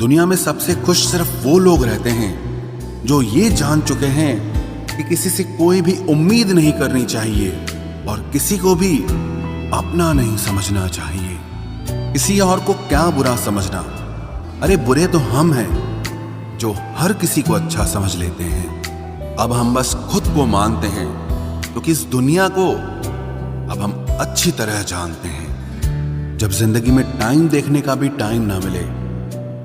दुनिया में सबसे खुश सिर्फ वो लोग रहते हैं जो ये जान चुके हैं कि किसी से कोई भी उम्मीद नहीं करनी चाहिए और किसी को भी अपना नहीं समझना चाहिए। किसी और को क्या बुरा समझना, अरे बुरे तो हम हैं जो हर किसी को अच्छा समझ लेते हैं। अब हम बस खुद को मानते हैं क्योंकि इस दुनिया को अब हम अच्छी तरह जानते हैं। जब जिंदगी में टाइम देखने का भी टाइम ना मिले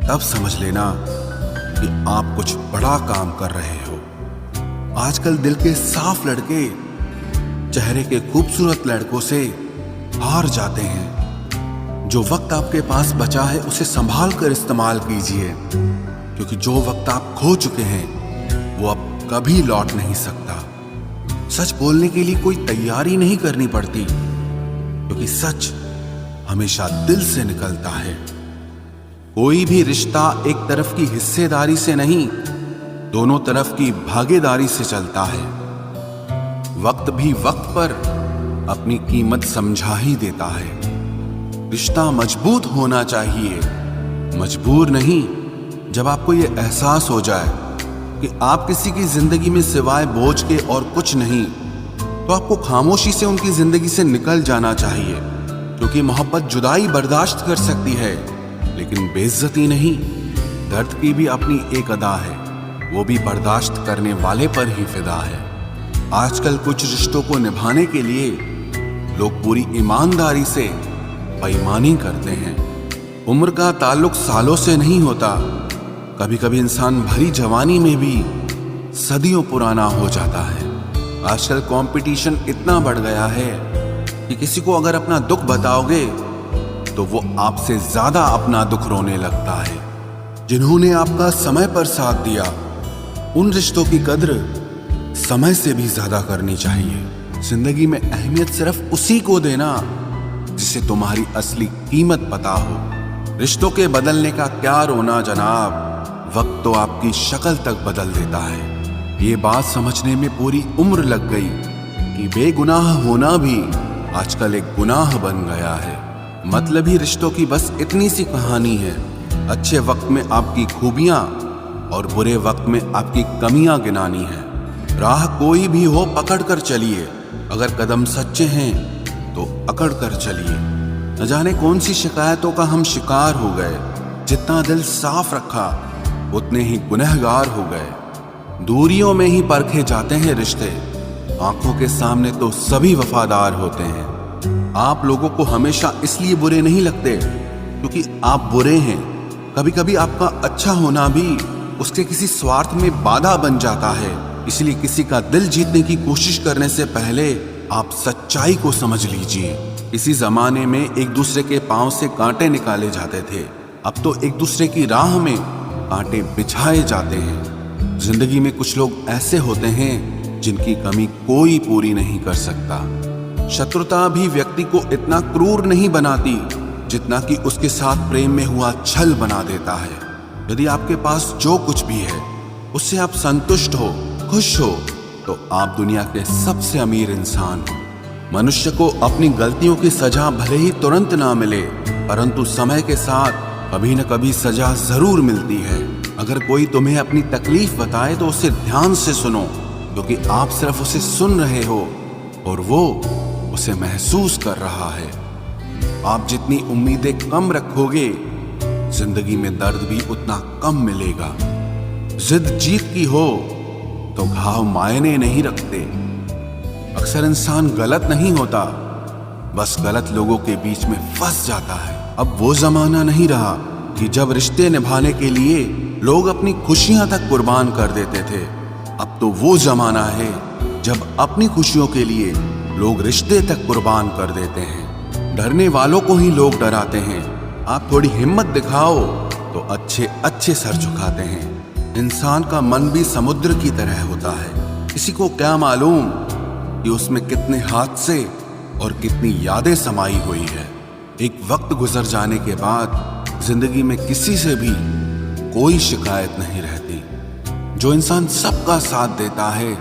तब समझ लेना कि आप कुछ बड़ा काम कर रहे हो। आजकल दिल के साफ लड़के चेहरे के खूबसूरत लड़कों से हार जाते हैं। जो वक्त आपके पास बचा है उसे संभाल कर इस्तेमाल कीजिए, क्योंकि जो वक्त आप खो चुके हैं वो अब कभी लौट नहीं सकता। सच बोलने के लिए कोई तैयारी नहीं करनी पड़ती, क्योंकि सच हमेशा दिल से निकलता है। कोई भी रिश्ता एक तरफ की हिस्सेदारी से नहीं, दोनों तरफ की भागीदारी से चलता है। वक्त भी वक्त पर अपनी कीमत समझा ही देता है। रिश्ता मजबूत होना चाहिए, मजबूर नहीं। जब आपको ये एहसास हो जाए कि आप किसी की जिंदगी में सिवाय बोझ के और कुछ नहीं, तो आपको खामोशी से उनकी जिंदगी से निकल जाना चाहिए, क्योंकि मोहब्बत जुदाई बर्दाश्त कर सकती है लेकिन बेइज्जती नहीं। दर्द की भी अपनी एक अदा है, वो भी बर्दाश्त करने वाले पर ही फिदा है। आजकल कुछ रिश्तों को निभाने के लिए लोग पूरी ईमानदारी से बेईमानी करते हैं। उम्र का ताल्लुक सालों से नहीं होता। कभी कभी इंसान भरी जवानी में भी सदियों पुराना हो जाता है। आजकल कंपटीशन इतना बढ़ गया है कि किसी को अगर अपना दुख बताओगे तो वो आपसे ज्यादा अपना दुख रोने लगता है। जिन्होंने आपका समय पर साथ दिया, उन रिश्तों की कद्र समय से भी ज्यादा करनी चाहिए। जिंदगी में अहमियत सिर्फ उसी को देना जिसे तुम्हारी असली कीमत पता हो। रिश्तों के बदलने का क्या रोना जनाब, वक्त तो आपकी शक्ल तक बदल देता है। ये बात समझने में पूरी उम्र लग गई कि बेगुनाह होना भी आजकल एक गुनाह बन गया है। मतलबी रिश्तों की बस इतनी सी कहानी है। अच्छे वक्त में आपकी खूबियां और बुरे वक्त में आपकी कमियां गिनानी है। राह कोई भी हो पकड़ कर चलिए, अगर कदम सच्चे हैं तो अकड़ कर चलिए। न जाने कौन सी शिकायतों का हम शिकार हो गए। जितना दिल साफ रखा उतने ही गुनहगार हो गए। दूरियों में ही परखे जाते हैं रिश्ते, आंखों के सामने तो सभी वफादार होते हैं। आप लोगों को हमेशा इसलिए बुरे नहीं लगते क्योंकि आप बुरे हैं। कभी कभी आपका अच्छा होना भी उसके किसी स्वार्थ में बाधा बन जाता है। इसलिए किसी का दिल जीतने की कोशिश करने से पहले आप सच्चाई को समझ लीजिए। इसी जमाने में एक दूसरे के पांव से कांटे निकाले जाते थे, अब तो एक दूसरे की राह में कांटे बिछाए जाते हैं। जिंदगी में कुछ लोग ऐसे होते हैं जिनकी कमी कोई पूरी नहीं कर सकता। शत्रुता भी व्यक्ति को इतना क्रूर नहीं बनाती जितना कि उसके साथ प्रेम में हुआ छल बना देता है। यदि आपके पास जो कुछ भी है उससे आप संतुष्ट हो, खुश हो, तो आप दुनिया के सबसे अमीर इंसान हो। मनुष्य को अपनी गलतियों की सजा भले ही तुरंत ना मिले, परंतु समय के साथ कभी न कभी सजा जरूर मिलती है। अगर कोई तुम्हें अपनी तकलीफ बताए तो उसे ध्यान से सुनो, क्योंकि आप सिर्फ उसे सुन रहे हो और वो उसे महसूस कर रहा है। आप जितनी उम्मीदें कम रखोगे, जिंदगी में दर्द भी उतना कम मिलेगा। जिद जीत की हो तो घाव मायने नहीं रखते। अक्सर इंसान गलत नहीं होता, बस गलत लोगों के बीच में फंस जाता है। अब वो जमाना नहीं रहा कि जब रिश्ते निभाने के लिए लोग अपनी खुशियां तक कुर्बान कर देते थे। अब तो वो जमाना है जब अपनी खुशियों के लिए लोग रिश्ते तक कुर्बान कर देते हैं। डरने वालों को ही लोग डराते हैं। आप थोड़ी हिम्मत दिखाओ तो अच्छे अच्छे सर झुकाते हैं। इंसान का मन भी समुद्र की तरह होता है। किसी को क्या मालूम कि उसमें कितने हादसे और कितनी यादें समाई हुई है। एक वक्त गुजर जाने के बाद जिंदगी में किसी से भी कोई शिकायत नहीं रहती। जो इंसान सबका साथ देता है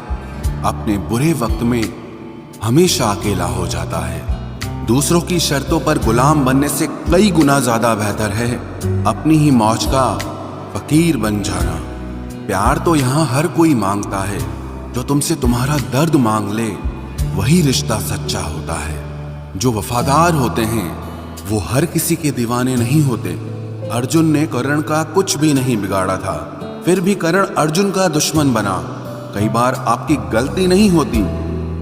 अपने बुरे वक्त में हमेशा अकेला हो जाता है। दूसरों की शर्तों पर गुलाम बनने से कई गुना ज्यादा बेहतर है अपनी ही मौज का फकीर बन जाना। प्यार तो यहाँ हर कोई मांगता है, जो तुमसे तुम्हारा दर्द मांग ले वही रिश्ता सच्चा होता है। जो वफादार होते हैं वो हर किसी के दीवाने नहीं होते। अर्जुन ने कर्ण का कुछ भी नहीं बिगाड़ा था, फिर भी कर्ण अर्जुन का दुश्मन बना। कई बार आपकी गलती नहीं होती,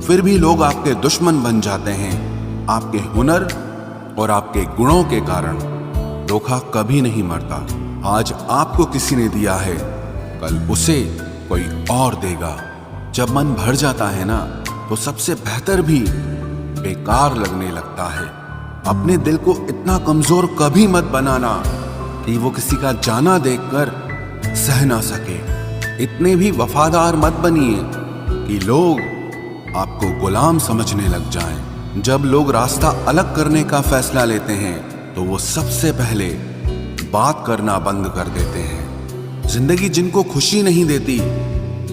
फिर भी लोग आपके दुश्मन बन जाते हैं, आपके हुनर और आपके गुणों के कारण। धोखा कभी नहीं मरता। आज आपको किसी ने दिया है, कल उसे कोई और देगा। जब मन भर जाता है ना, तो सबसे बेहतर भी बेकार लगने लगता है। अपने दिल को इतना कमजोर कभी मत बनाना कि वो किसी का जाना देखकर सह ना सके। इतने भी वफादार मत बनिए कि लोग आपको गुलाम समझने लग जाएं। जब लोग रास्ता अलग करने का फैसला लेते हैं तो वो सबसे पहले बात करना बंद कर देते हैं। जिंदगी जिनको खुशी नहीं देती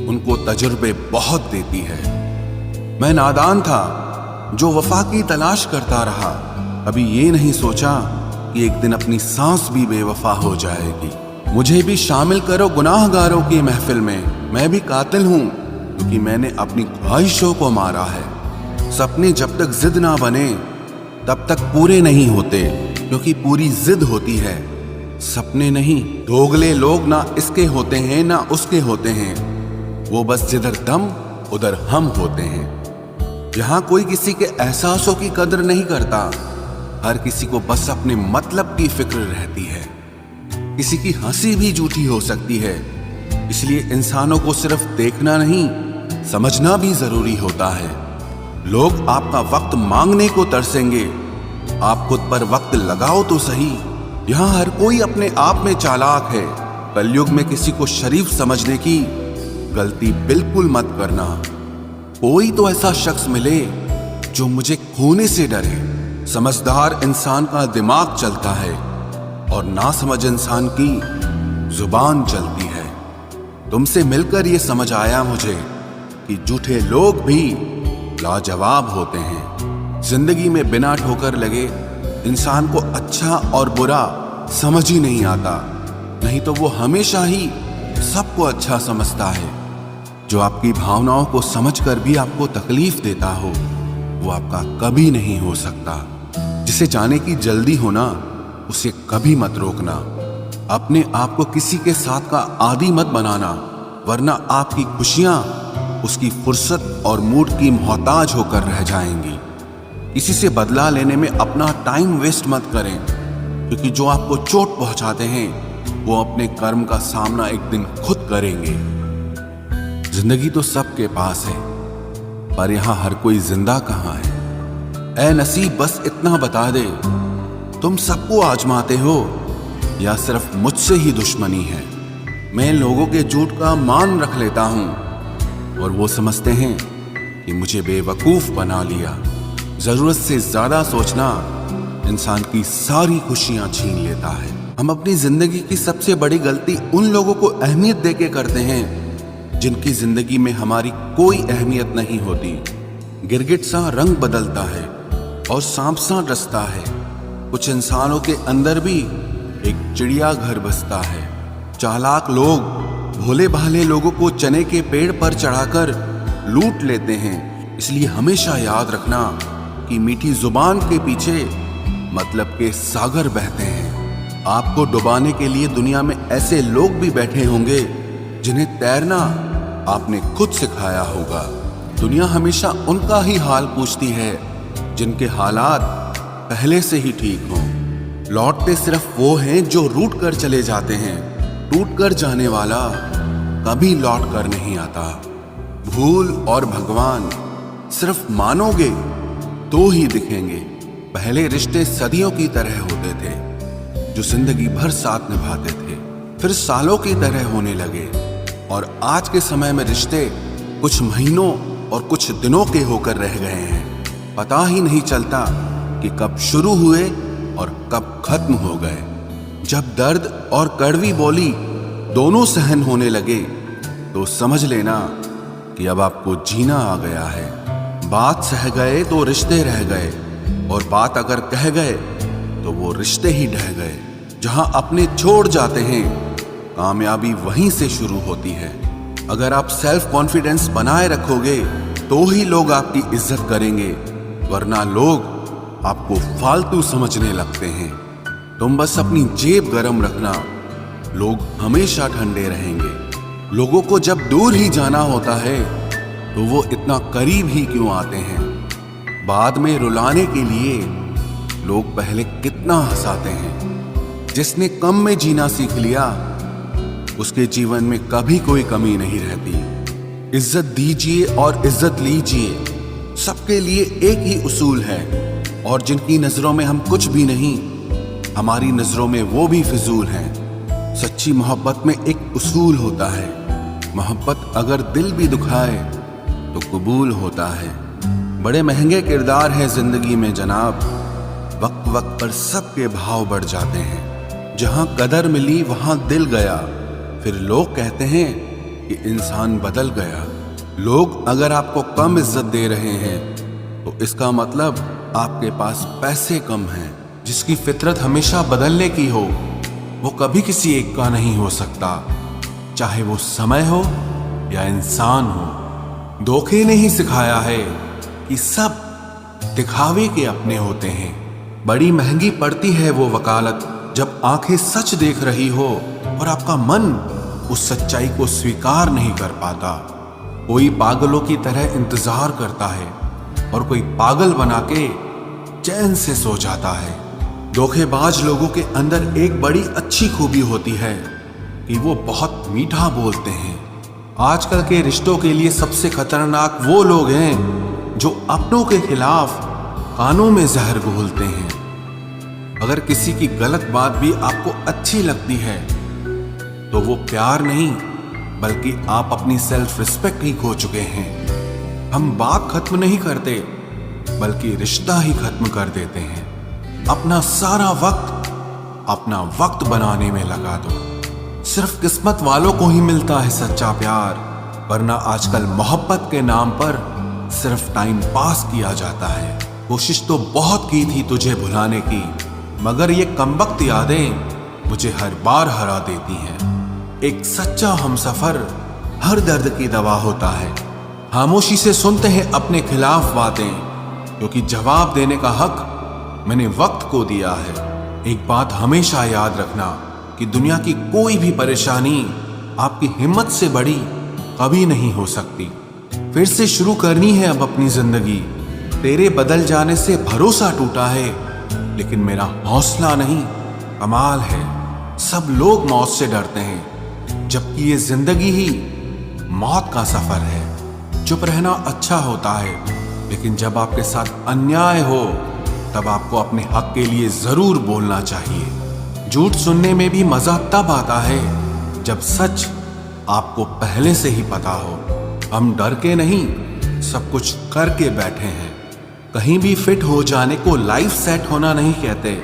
उनको तजुर्बे बहुत देती है। मैं नादान था जो वफा की तलाश करता रहा, कभी ये नहीं सोचा कि एक दिन अपनी सांस भी बेवफा हो जाएगी। मुझे भी शामिल करो गुनाहगारों की महफिल में। मैं भी कातिल हूं क्योंकि मैंने अपनी ख्वाहिशों को मारा है। सपने जब तक जिद ना बने तब तक पूरे नहीं होते, क्योंकि पूरी जिद होती है, सपने नहीं। दोगले लोग ना इसके होते हैं ना उसके होते हैं, वो बस जिधर दम उधर हम होते हैं। यहाँ कोई किसी के एहसासों की कदर नहीं करता, हर किसी को बस अपने मतलब की फिक्र रहती है। किसी की हंसी भी झूठी हो सकती है, इसलिए इंसानों को सिर्फ देखना नहीं समझना भी जरूरी होता है। लोग आपका वक्त मांगने को तरसेंगे, आप खुद पर वक्त लगाओ तो सही। यहाँ हर कोई अपने आप में चालाक है। कलयुग में किसी को शरीफ समझने की गलती बिल्कुल मत करना। कोई तो ऐसा शख्स मिले जो मुझे खोने से डरे। समझदार इंसान का दिमाग चलता है और नासमझ इंसान की जुबान चलती है। तुमसे मिलकर ये समझ आया मुझे कि झूठे लोग भी लाजवाब होते हैं। जिंदगी में बिना ठोकर लगे इंसान को अच्छा और बुरा समझ ही नहीं आता, नहीं तो वो हमेशा ही सबको अच्छा समझता है। जो आपकी भावनाओं को समझकर भी आपको तकलीफ देता हो वो आपका कभी नहीं हो सकता। जिसे जाने की जल्दी हो ना, उसे कभी मत रोकना। अपने आप को किसी के साथ का आदी मत बनाना, वरना आपकी खुशियां उसकी फुर्सत और मूड की मोहताज होकर रह जाएंगी। किसी से बदला लेने में अपना टाइम वेस्ट मत करें, क्योंकि जो आपको चोट पहुंचाते हैं वो अपने कर्म का सामना एक दिन खुद करेंगे। जिंदगी तो सबके पास है, पर यहां हर कोई जिंदा कहां है। ऐ नसीब बस इतना बता दे, तुम सबको आजमाते हो या सिर्फ मुझसे ही दुश्मनी है। मैं लोगों के झूठ का मान रख लेता हूं और वो समझते हैं कि मुझे बेवकूफ बना लिया। जरूरत से ज्यादा सोचना इंसान की सारी खुशियां छीन लेता है। हम अपनी जिंदगी की सबसे बड़ी गलती उन लोगों को अहमियत देके करते हैं जिनकी जिंदगी में हमारी कोई अहमियत नहीं होती। गिरगिट सा रंग बदलता है और सांप सा डसता है। कुछ इंसानों के अंदर भी एक चिड़िया घर बसता है। चालाक लोग भोले भाले लोगों को चने के पेड़ पर चढ़ाकर लूट लेते हैं। इसलिए हमेशा याद रखना कि मीठी जुबान के पीछे मतलब के सागर बहते हैं। आपको डुबाने के लिए दुनिया में ऐसे लोग भी बैठे होंगे जिन्हें तैरना आपने खुद सिखाया होगा। दुनिया हमेशा उनका ही हाल पूछती है जिनके हालात पहले से ही ठीक हों। लौटते सिर्फ वो हैं जो रूठ कर चले जाते हैं। टूट कर जाने वाला कभी लौट कर नहीं आता। भूल और भगवान सिर्फ मानोगे तो ही दिखेंगे। पहले रिश्ते सदियों की तरह होते थे, जो जिंदगी भर साथ निभाते थे, फिर सालों की तरह होने लगे। और आज के समय में रिश्ते कुछ महीनों और कुछ दिनों के होकर रह गए हैं। पता ही नहीं चलता कि कब शुरू हुए और कब खत्म हो गए। जब दर्द और कड़वी बोली दोनों सहन होने लगे तो समझ लेना कि अब आपको जीना आ गया है। बात सह गए तो रिश्ते रह गए, और बात अगर कह गए तो वो रिश्ते ही ढह गए। जहां अपने छोड़ जाते हैं कामयाबी वहीं से शुरू होती है। अगर आप सेल्फ कॉन्फिडेंस बनाए रखोगे तो ही लोग आपकी इज्जत करेंगे, वरना लोग आपको फालतू समझने लगते हैं। तुम बस अपनी जेब गरम रखना, लोग हमेशा ठंडे रहेंगे। लोगों को जब दूर ही जाना होता है तो वो इतना करीब ही क्यों आते हैं? बाद में रुलाने के लिए लोग पहले कितना हंसाते हैं। जिसने कम में जीना सीख लिया उसके जीवन में कभी कोई कमी नहीं रहती। इज्जत दीजिए और इज्जत लीजिए, सबके लिए एक ही उसूल है। और जिनकी नजरों में हम कुछ भी नहीं, हमारी नजरों में वो भी फिजूल हैं। सच्ची मोहब्बत में एक उसूल होता है, मोहब्बत अगर दिल भी दुखाए तो कबूल होता है। बड़े महंगे किरदार हैं जिंदगी में जनाब, वक्त वक्त पर सबके भाव बढ़ जाते हैं। जहां कदर मिली वहां दिल गया, फिर लोग कहते हैं कि इंसान बदल गया। लोग अगर आपको कम इज्जत दे रहे हैं तो इसका मतलब आपके पास पैसे कम हैं। जिसकी फितरत हमेशा बदलने की हो वो कभी किसी एक का नहीं हो सकता, चाहे वो समय हो या इंसान हो। धोखे ने ही सिखाया है कि सब दिखावे के अपने होते हैं। बड़ी महंगी पड़ती है वो वकालत जब आंखें सच देख रही हो और आपका मन उस सच्चाई को स्वीकार नहीं कर पाता। कोई पागलों की तरह इंतजार करता है और कोई पागल बना के चैन से सो जाता है। धोखेबाज लोगों के अंदर एक बड़ी अच्छी खूबी होती है कि वो बहुत मीठा बोलते हैं। आजकल के रिश्तों के लिए सबसे खतरनाक वो लोग हैं जो अपनों के खिलाफ कानों में जहर घोलते हैं। अगर किसी की गलत बात भी आपको अच्छी लगती है तो वो प्यार नहीं बल्कि आप अपनी सेल्फ रिस्पेक्ट ही खो चुके हैं। हम बात खत्म नहीं करते बल्कि रिश्ता ही खत्म कर देते हैं। अपना सारा अपना वक्त बनाने में लगा दो। सिर्फ किस्मत वालों को ही मिलता है सच्चा प्यार, वरना आजकल मोहब्बत के नाम पर सिर्फ टाइम पास किया जाता है। कोशिश तो बहुत की थी तुझे भुलाने की, मगर ये कमबख्त यादें मुझे हर बार हरा देती हैं। एक सच्चा हमसफर हर दर्द की दवा होता है। खामोशी से सुनते हैं अपने खिलाफ बातें, क्योंकि जवाब देने का हक मैंने वक्त को दिया है। एक बात हमेशा याद रखना कि दुनिया की कोई भी परेशानी आपकी हिम्मत से बड़ी कभी नहीं हो सकती। फिर से शुरू करनी है अब अपनी जिंदगी। तेरे बदल जाने से भरोसा टूटा है, लेकिन मेरा हौसला नहीं। कमाल है, सब लोग मौत से डरते हैं, जबकि ये जिंदगी ही मौत का सफर है। चुप रहना अच्छा होता है, लेकिन जब आपके साथ अन्याय हो तब आपको अपने हक के लिए जरूर बोलना चाहिए। झूठ सुनने में भी मजा तब आता है जब सच आपको पहले से ही पता हो। हम डर के नहीं, सब कुछ करके बैठे हैं। कहीं भी फिट हो जाने को लाइफ सेट होना नहीं कहते।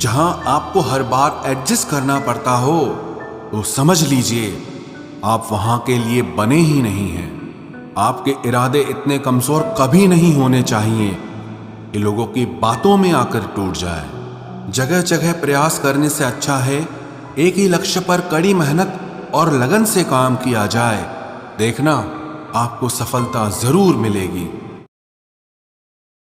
जहां आपको हर बार एडजस्ट करना पड़ता हो तो समझ लीजिए आप वहां के लिए बने ही नहीं हैं। आपके इरादे इतने कमजोर कभी नहीं होने चाहिए कि लोगों की बातों में आकर टूट जाए। जगह जगह प्रयास करने से अच्छा है एक ही लक्ष्य पर कड़ी मेहनत और लगन से काम किया जाए। देखना आपको सफलता जरूर मिलेगी।